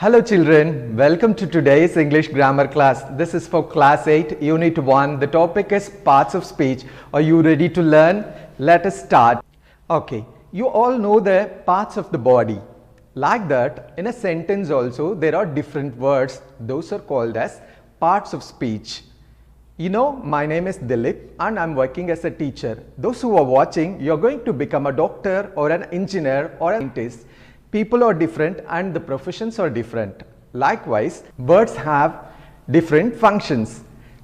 Hello children, welcome to today's English grammar class. This is for class 8, unit 1. The topic is parts of speech. Are you ready to learn? Let us start. Okay, you all know the parts of the body. Like that, in a sentence also, there are different words. Those are called as parts of speech. You know, my name is Dilip and I'm working as a teacher. Those who are watching, you're going to become a doctor or an engineer or a scientist. People are different and the professions are different. Likewise, words have different functions.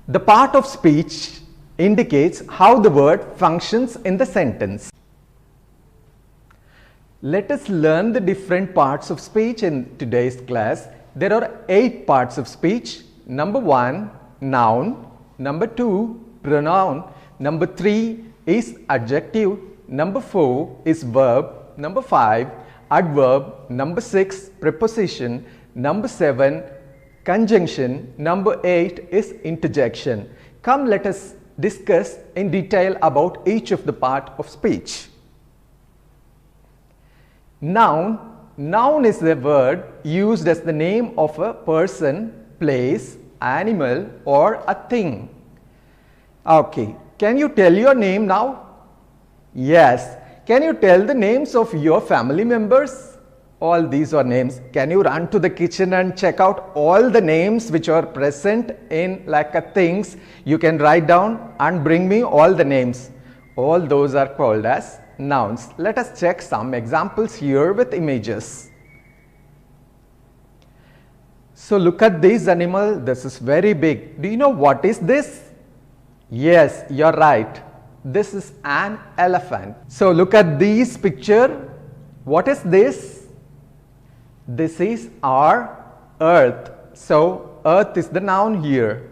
The part of speech indicates how the word functions in the sentence. Let us learn the different parts of speech in today's class. There are 8 parts of speech. Number 1, noun. Number 2, pronoun. Number 3 is adjective. Number 4 is verb. Number 5, adverb. Number 6, preposition. Number 7, conjunction. Number 8 is interjection. Come, let us discuss in detail about each of the part of speech. Noun. Noun is a word used as the name of a person, place, animal or a thing. Okay, can you tell your name now? Yes. Can you tell the names of your family members? All these are names. Can you run to the kitchen and check out all the names which are present in like a things? You can write down and bring me all the names. All those are called as nouns. Let us check some examples here with images. So look at this animal. This is very big. Do you know what is this? Yes, you're right. This is an elephant. So look at this picture. What is this? This is our earth. So earth is the noun here.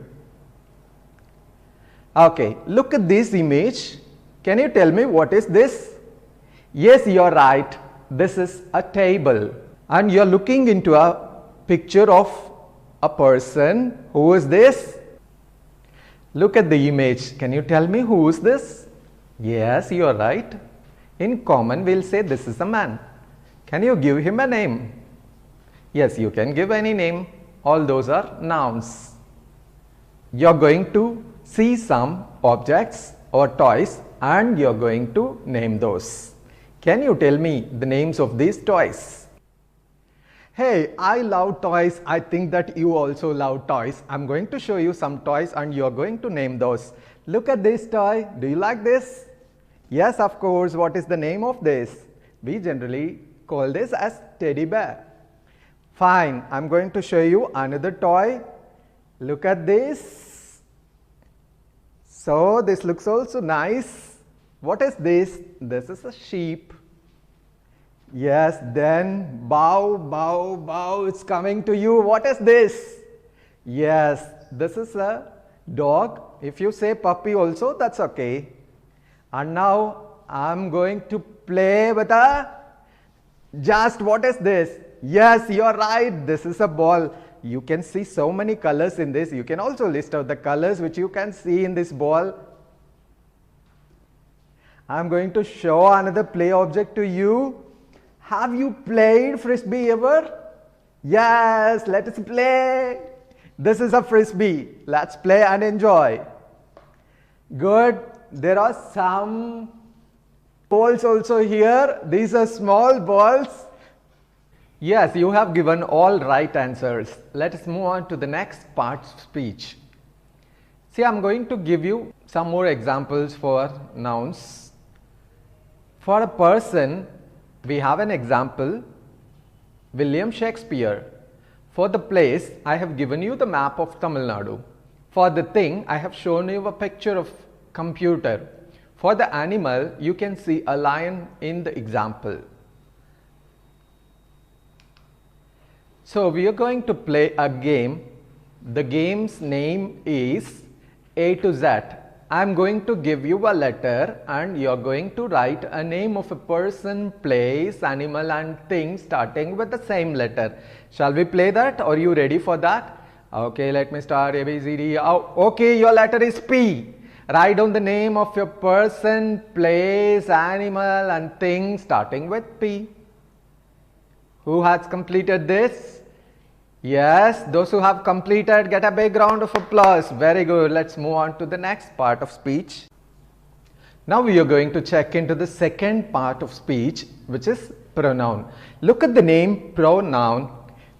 Okay, look at this image. Can you tell me what is this? Yes, you're right. This is a table. And you're looking into a picture of a person. Who is this? Look at the image. Can you tell me who is this? Yes, you are right. In common, we'll say this is a man. Can you give him a name? Yes, you can give any name. All those are nouns. You're going to see some objects or toys and you're going to name those. Can you tell me the names of these toys? Hey, I love toys. I think that you also love toys. I'm going to show you some toys and you're going to name those. Look at this toy. Do you like this? Yes, of course. What is the name of this? We generally call this as teddy bear. Fine. I'm going to show you another toy. Look at this. So this looks also nice. What is this? This is a sheep. Yes, then bow, bow, bow, it's coming to you. What is this? Yes, this is a dog. If you say puppy also, that's okay. And now I'm going to play with what is this? Yes, you're right. This is a ball. You can see so many colors in this. You can also list out the colors which you can see in this ball. I'm going to show another play object to you. Have you played frisbee ever? Yes, let us play. This is a frisbee. Let's play and enjoy. Good. There are some balls also here. These are small balls. Yes, you have given all right answers. Let us move on to the next part of speech. See, I'm going to give you some more examples for nouns. For a person, we have an example, William Shakespeare. For the place, I have given you the map of Tamil Nadu. For the thing, I have shown you a picture of computer. For the animal, you can see a lion in the example. So we are going to play a game. The game's name is A to Z. I'm going to give you a letter and you're going to write a name of a person, place, animal and thing starting with the same letter. Shall we play that? Are you ready for that? Okay, let me start. A, B, C, D. Oh, okay, your letter is P. Write down the name of your person, place, animal and thing starting with P. Who has completed this? Yes, those who have completed get a big round of applause. Very good. Let's move on to the next part of speech. Now we are going to check into the second part of speech, which is pronoun. Look at the name pronoun.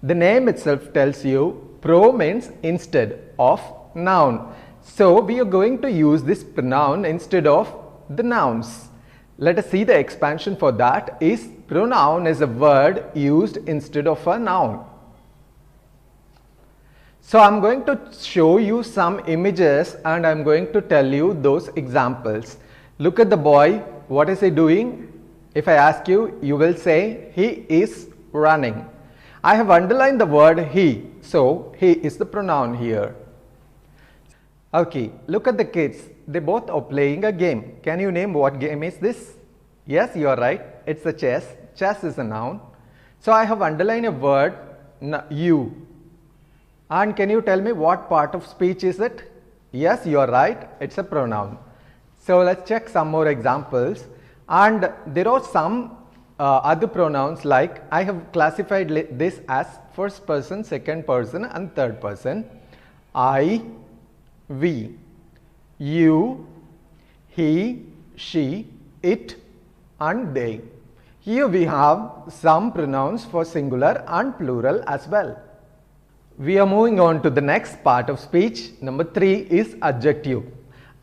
The name itself tells you pro means instead of noun. So we are going to use this pronoun instead of the nouns. Let us see the expansion for that is pronoun is a word used instead of a noun. So I am going to show you some images and I am going to tell you those examples. Look at the boy. What is he doing? If I ask you, you will say he is running. I have underlined the word he. So he is the pronoun here. Okay, look at the kids. They both are playing a game. Can you name what game is this? Yes, you are right. It's a chess. Chess is a noun. So I have underlined a word you. And can you tell me what part of speech is it? Yes, you are right. It's a pronoun. So let's check some more examples. And there are some other pronouns like I have classified this as first person, second person and third person. I, we, you, he, she, it and they. Here we have some pronouns for singular and plural as well. We are moving on to the next part of speech. Number 3 is adjective.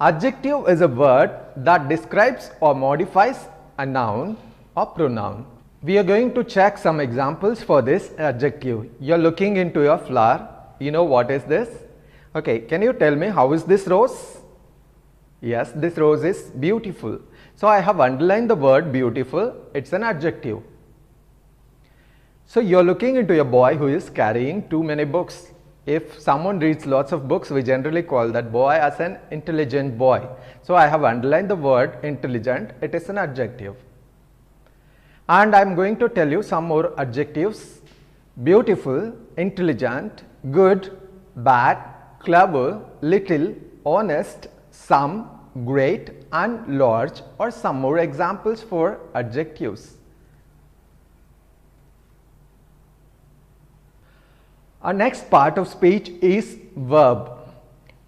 Adjective is a word that describes or modifies a noun or pronoun. We are going to check some examples for this adjective. You are looking into your flower. You know what is this? Okay, can you tell me how is this rose? Yes, this rose is beautiful. So I have underlined the word beautiful. It's an adjective. So you are looking into a boy who is carrying too many books. If someone reads lots of books, we generally call that boy as an intelligent boy. So I have underlined the word intelligent. It is an adjective. And I am going to tell you some more adjectives. Beautiful, intelligent, good, bad, clever, little, honest, some, great and large or some more examples for adjectives. Our next part of speech is verb.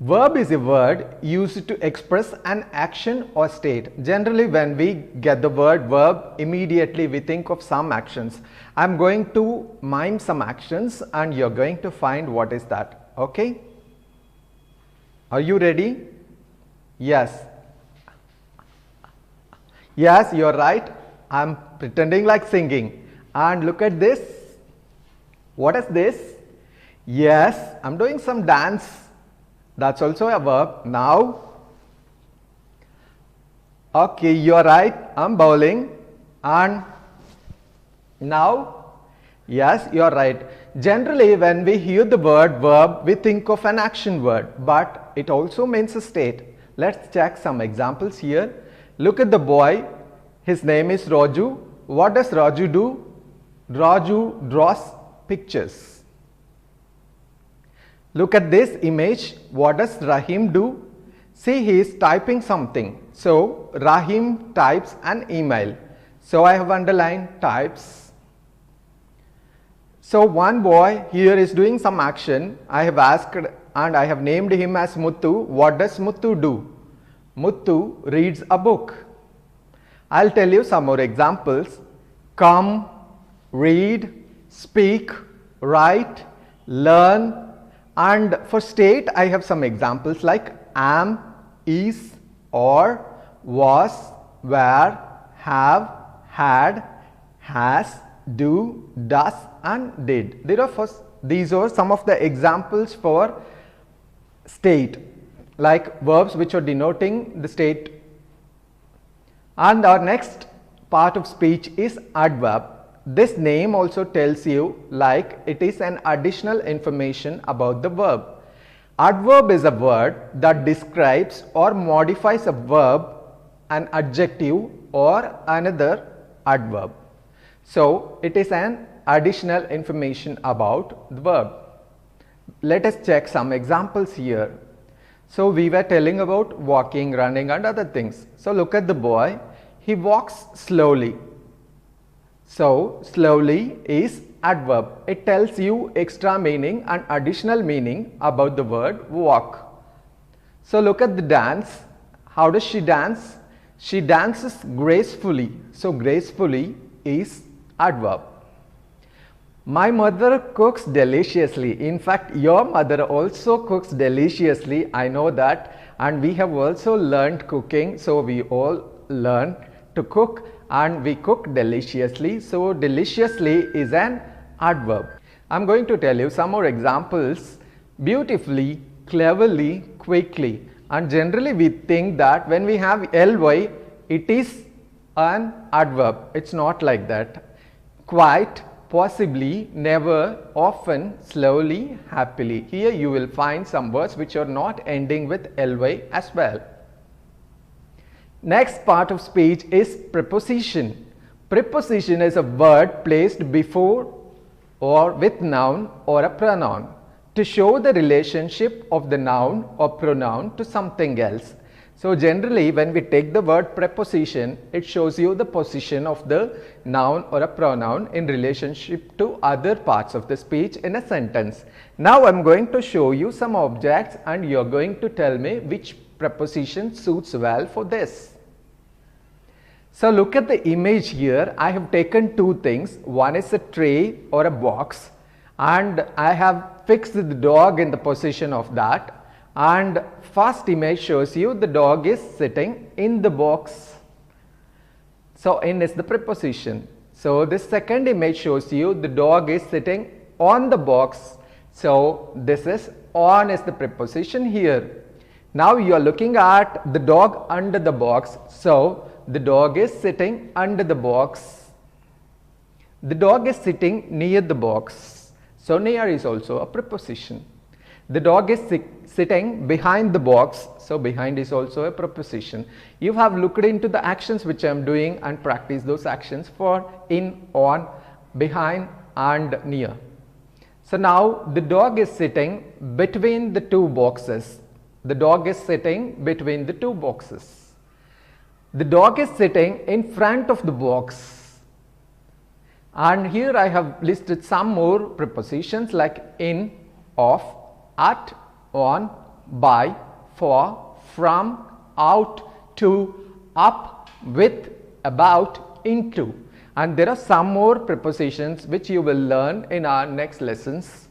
Verb is a word used to express an action or state. Generally, when we get the word verb, immediately we think of some actions. I am going to mime some actions and you are going to find what is that. Okay? Are you ready? Yes. Yes, you are right. I am pretending like singing. And look at this. What is this? Yes, I am doing some dance. That's also a verb. Now, okay, you are right. I am bowling. And now, yes, you are right. Generally, when we hear the word verb, we think of an action word, but it also means a state. Let's check some examples here. Look at the boy. His name is Raju. What does Raju do? Raju draws pictures. Look at this image. What does Rahim do? See, he is typing something. So, Rahim types an email. So, I have underlined types. So, one boy here is doing some action. I have asked and I have named him as Muthu. What does Muthu do? Muthu reads a book. I'll tell you some more examples. Come, read, speak, write, learn. And for state, I have some examples like am, is, or, was, were, have, had, has, do, does and did. These are some of the examples for state, like verbs which are denoting the state. And our next part of speech is adverb. This name also tells you like it is an additional information about the verb. Adverb is a word that describes or modifies a verb, an adjective or another adverb. So, it is an additional information about the verb. Let us check some examples here. So, we were telling about walking, running and other things. So, look at the boy. He walks slowly. So, slowly is adverb. It tells you extra meaning and additional meaning about the word walk. So look at the dance. How does she dance? She dances gracefully. So gracefully is adverb. My mother cooks deliciously. In fact, your mother also cooks deliciously. I know that. And we have also learned cooking. So we all learn to cook and we cook deliciously. So deliciously is an adverb. I'm going to tell you some more examples. Beautifully, cleverly, quickly. And generally we think that when we have ly, it is an adverb. It's not like that. Quite, possibly, never, often, slowly, happily. Here you will find some words which are not ending with ly as well. Next part of speech is preposition. Preposition is a word placed before or with noun or a pronoun to show the relationship of the noun or pronoun to something else. So generally when we take the word preposition, it shows you the position of the noun or a pronoun in relationship to other parts of the speech in a sentence. Now I am going to show you some objects and you are going to tell me which preposition suits well for this. So look at the image here. I have taken two things. One is a tray or a box and I have fixed the dog in the position of that, and first image shows you the dog is sitting in the box. So in is the preposition. So this second image shows you the dog is sitting on the box. So this is on is the preposition here. Now you are looking at the dog under the box. So the dog is sitting under the box. The dog is sitting near the box. So near is also a preposition. The dog is sitting behind the box. So behind is also a preposition. You have looked into the actions which I am doing and practice those actions for in, on, behind and near. So now the dog is sitting between the two boxes. The dog is sitting between the two boxes. The dog is sitting in front of the box. And here I have listed some more prepositions like in, of, at, on, by, for, from, out, to, up, with, about, into. And there are some more prepositions which you will learn in our next lessons.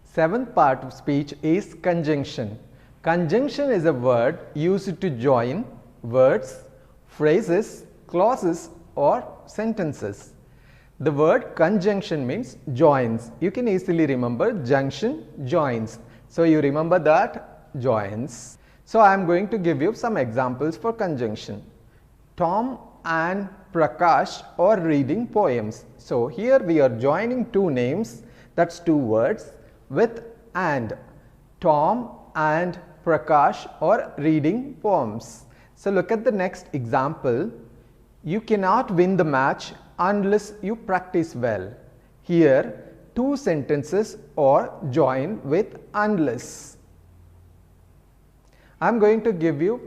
Seventh part of speech is conjunction. Conjunction is a word used to join words, phrases, clauses or sentences. The word conjunction means joins. You can easily remember junction, joins. So you remember that joins. So I am going to give you some examples for conjunction. Tom and Prakash are reading poems. So here we are joining two names, that's two words, with and. Tom and Prakash are reading poems. So look at the next example. You cannot win the match unless you practice well. Here two sentences are joined with unless. I am going to give you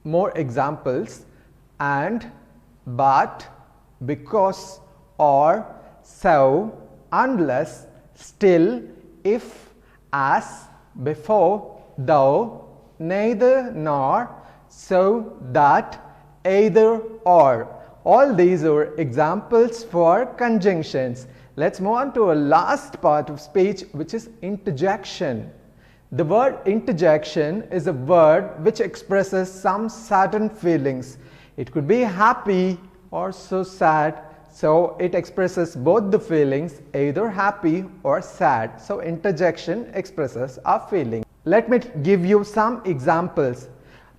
more examples. And, but, because, or, so, unless, still, if, as, before, though, neither, nor, so, that, either, or. All these are examples for conjunctions. Let's move on to a last part of speech, which is interjection. The word interjection is a word which expresses some certain feelings. It could be happy or so sad. So it expresses both the feelings, either happy or sad. So interjection expresses our feeling. Let me give you some examples.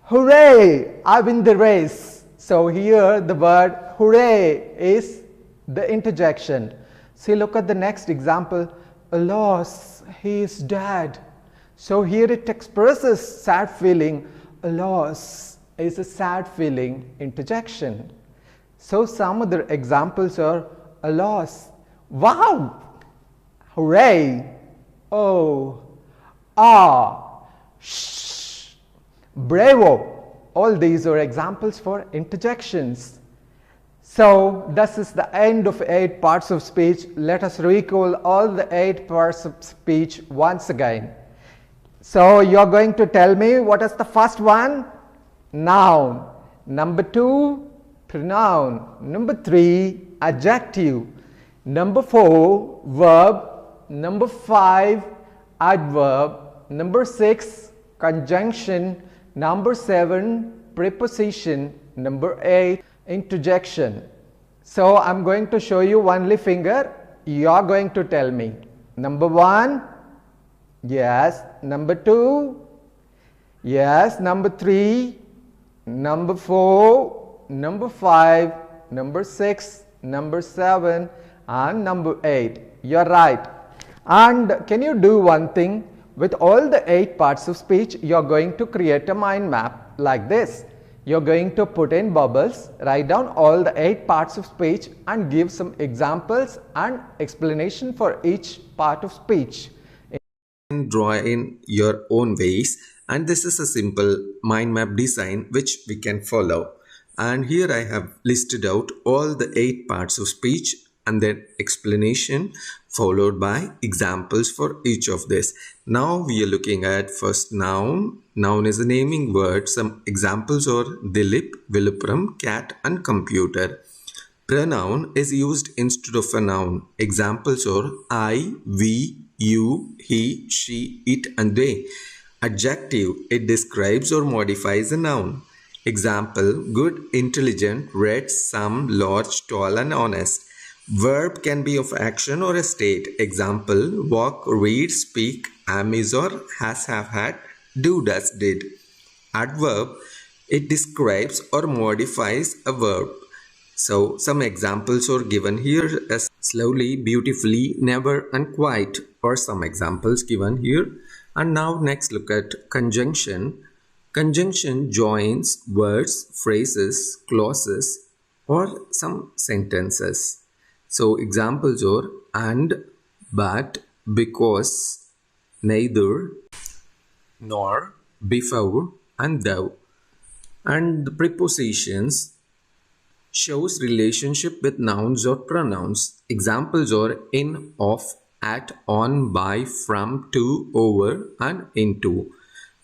Hooray! I win the race. So here the word hooray is the interjection. See, look at the next example. Alas, he is dead. So here it expresses sad feeling. Alas is a sad feeling, interjection. So some other examples are alas, wow, hooray, oh, ah, shh, bravo. All these are examples for interjections. So this is the end of 8 parts of speech. Let us recall all the 8 parts of speech once again. So you are going to tell me what is the first one? Noun. Number 2, pronoun. Number 3, adjective. Number 4, verb. Number 5, adverb. Number 6, conjunction. Number 7, preposition. Number 8, interjection. So I'm going to show you only finger. You are going to tell me. Number 1, yes. Number 2, yes. Number 3, number 4, number 5, number 6, number 7 and number 8. You are right. And can you do one thing? With all the 8 parts of speech, you are going to create a mind map like this. You're going to put in bubbles, write down all the 8 parts of speech and give some examples and explanation for each part of speech. Draw in your own ways, and this is a simple mind map design which we can follow. And here I have listed out all the 8 parts of speech and then explanation followed by examples for each of this. Now we are looking at first noun. Noun is a naming word. Some examples are Dilip, Viluppuram, cat and computer. Pronoun is used instead of a noun. Examples are I, we, you, he, she, it and they. Adjective, it describes or modifies a noun. Example, good, intelligent, red, some, large, tall and honest. Verb can be of action or a state. Example, walk, read, speak, am, is or has, have, had, do, does, did. Adverb, it describes or modifies a verb. So some examples are given here as slowly, beautifully, never and quite, or some examples given here. And now next look at conjunction. Conjunction joins words, phrases, clauses or some sentences. So examples are and, but, because, neither, nor, before and though. And the prepositions shows relationship with nouns or pronouns. Examples are in, of, at, on, by, from, to, over and into.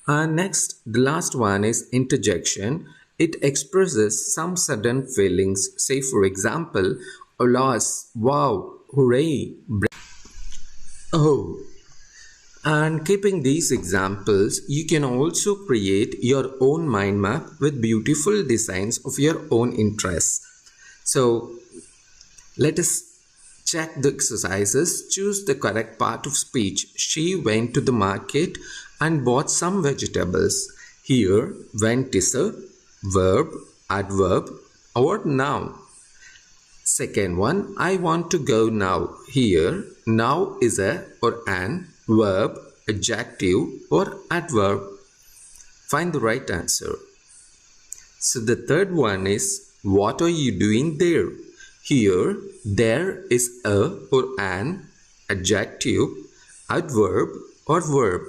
And next, the last one is interjection. It expresses some sudden feelings. Say for example, alas, wow, hooray, oh. And keeping these examples, you can also create your own mind map with beautiful designs of your own interests. So let us check the exercises. Choose the correct part of speech. She went to the market and bought some vegetables. Here, went is a verb, adverb or noun. Second one, I want to go now. Here, now is a or an verb, adjective or adverb. Find the right answer. So the third one is, what are you doing there? Here, there is a or an adjective, adverb or verb.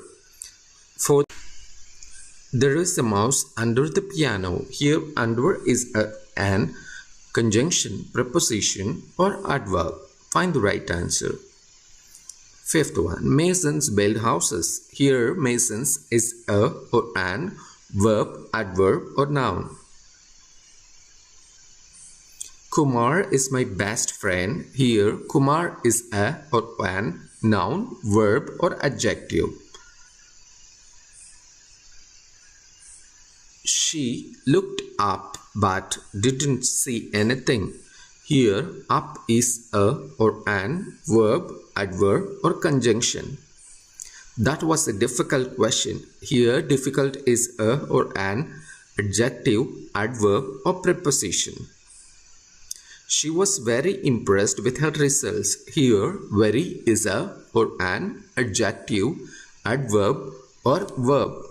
Fourth, there is a mouse under the piano. Here, under is an conjunction, preposition or adverb. Find the right answer. Fifth one, masons build houses. Here, masons is a or an verb, adverb or noun. Kumar is my best friend. Here, Kumar is a or an noun, verb or adjective. She looked up but didn't see anything. Here, up is a or an verb, adverb or conjunction. That was a difficult question. Here, difficult is a or an adjective, adverb or preposition. She was very impressed with her results. Here, very is a or an adjective, adverb or verb.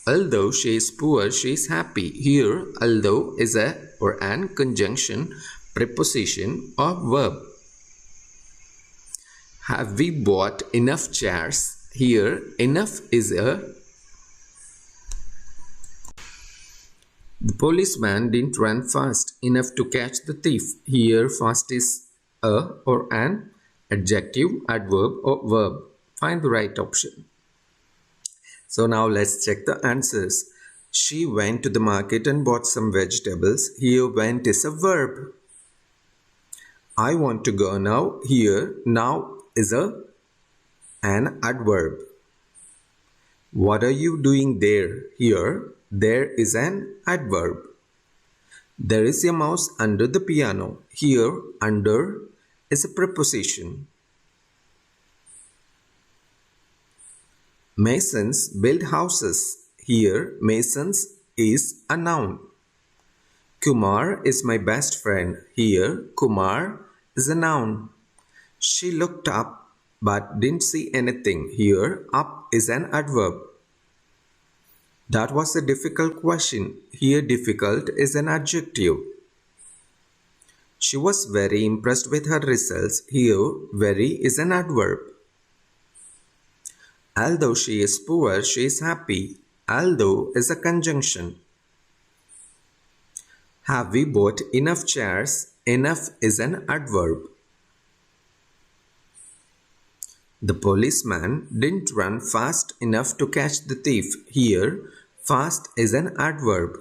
Although she is poor, she is happy. Here, although is a or an conjunction, preposition or verb. Have we bought enough chairs? Here, enough is a The policeman didn't run fast enough to catch the thief. Here, fast is a or an adjective, adverb, or verb. Find the right option. So now let's check the answers. She went to the market and bought some vegetables. Here, went is a verb. I want to go now. Here, now is an adverb. What are you doing there? Here, there is an adverb. There is a mouse under the piano. Here, under is a preposition. Masons build houses. Here, masons is a noun. Kumar is my best friend. Here, Kumar is a noun. She looked up but didn't see anything. Here, up is an adverb. That was a difficult question. Here, difficult is an adjective. She was very impressed with her results. Here, very is an adverb. Although she is poor, she is happy. Although is a conjunction. Have we bought enough chairs? Enough is an adverb. The policeman didn't run fast enough to catch the thief. Here, fast is an adverb.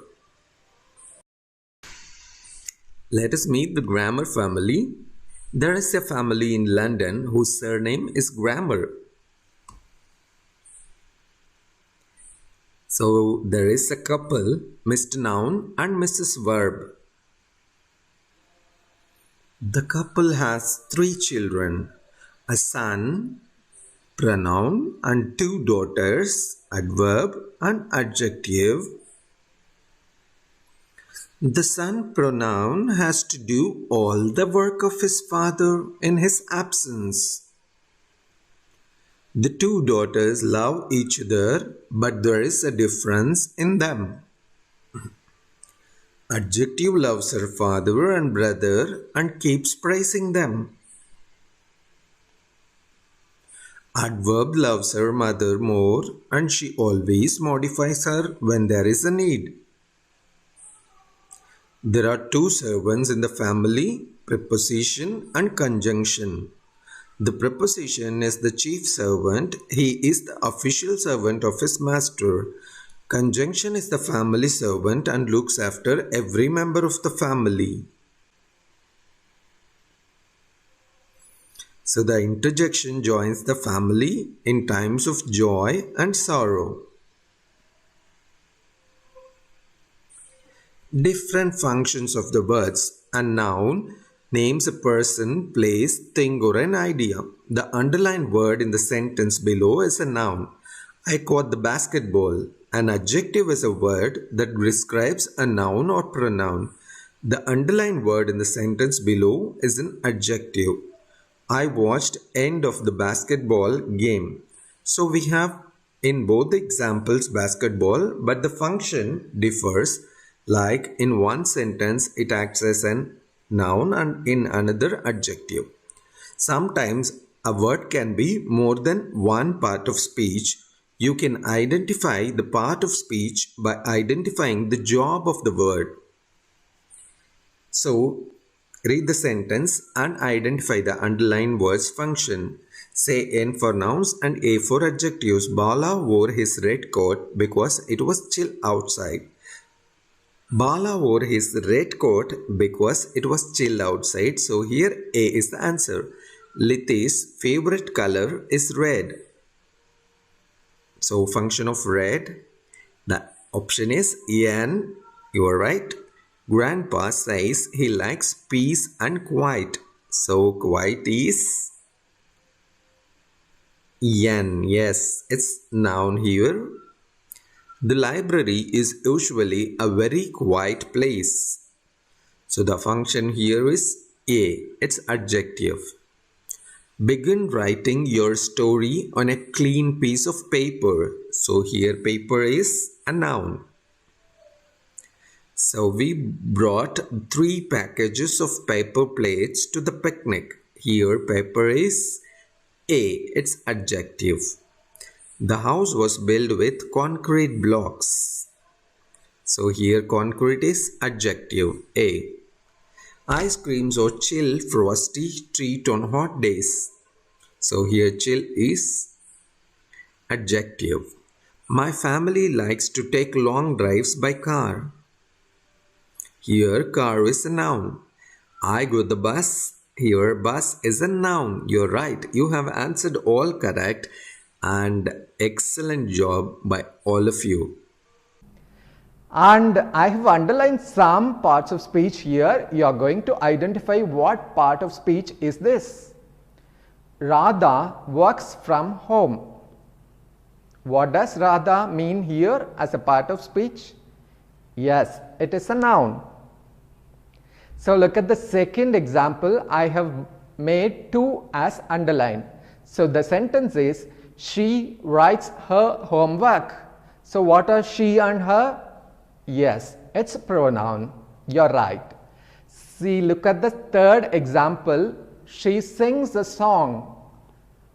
Let us meet the Grammar family. There is a family in London whose surname is Grammar. So there is a couple, Mr. Noun and Mrs. Verb. The couple has 3 children, a son, pronoun, and 2 daughters, adverb and adjective. The son pronoun has to do all the work of his father in his absence. The 2 daughters love each other, but there is a difference in them. Adjective loves her father and brother and keeps praising them. Adverb loves her mother more and she always modifies her when there is a need. There are 2 servants in the family, preposition and conjunction. The preposition is the chief servant. He is the official servant of his master. Conjunction is the family servant and looks after every member of the family. So the interjection joins the family in times of joy and sorrow. Different functions of the words. A noun names a person, place, thing or an idea. The underlined word in the sentence below is a noun. I caught the basketball. An adjective is a word that describes a noun or pronoun. The underlined word in the sentence below is an adjective. I watched end of the basketball game. So we have in both the examples basketball, but the function differs. Like in one sentence it acts as an noun and in another adjective. Sometimes a word can be more than one part of speech. You can identify the part of speech by identifying the job of the word. So read the sentence and identify the underlined word's function. Say N for nouns and A for adjectives. Bala wore his red coat because it was chill outside. Bala wore his red coat because it was chill outside. So here A is the answer. Liti's favorite color is red. So function of red. The option is N. You are right. Grandpa says he likes peace and quiet. So quiet is N. Yes, it's noun here. The library is usually a very quiet place. So the function here is A. It's adjective. Begin writing your story on a clean piece of paper. So here paper is a noun. So we brought 3 packages of paper plates to the picnic. Here paper is A. It's adjective. The house was built with concrete blocks. So here concrete is adjective A. Ice creams or chill frosty treat on hot days. So here chill is adjective. My family likes to take long drives by car. Here car is a noun. I go the bus. Here bus is a noun. You're right. You have answered all correct and excellent job by all of you. And I have underlined some parts of speech here. You are going to identify what part of speech is this. Radha works from home. What does Radha mean here as a part of speech? Yes, it is a noun. So look at the second example. I have made two as underlined. So the sentence is, she writes her homework. So what are she and her? Yes, it's a pronoun. You're right. See, look at the third example. She sings a song.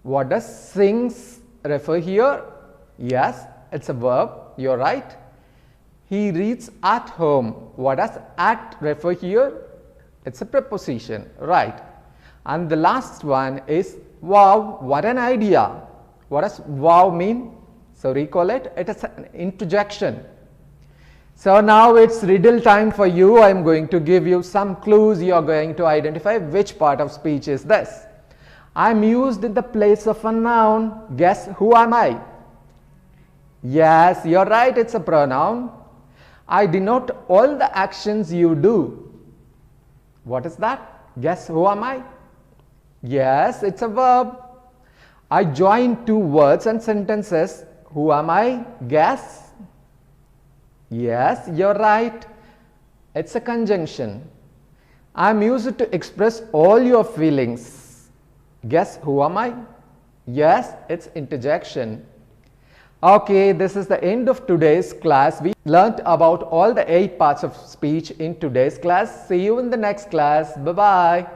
What does sings refer here? Yes, it's a verb. You're right. He reads at home. What does at refer here? It's a preposition. Right. And the last one is, wow, what an idea. What does wow mean? So recall it. It is an interjection. So now it's riddle time for you. I am going to give you some clues. You are going to identify which part of speech is this. I am used in the place of a noun. Guess who am I? Yes, you're right. It's a pronoun. I denote all the actions you do. What is that? Guess who am I? Yes, it's a verb. I join two words and sentences. Who am I? Guess. Yes, you're right. It's a conjunction. I'm used to express all your feelings. Guess who am I? Yes, it's interjection. Okay, this is the end of today's class. We learnt about all the 8 parts of speech in today's class. See you in the next class. Bye-bye.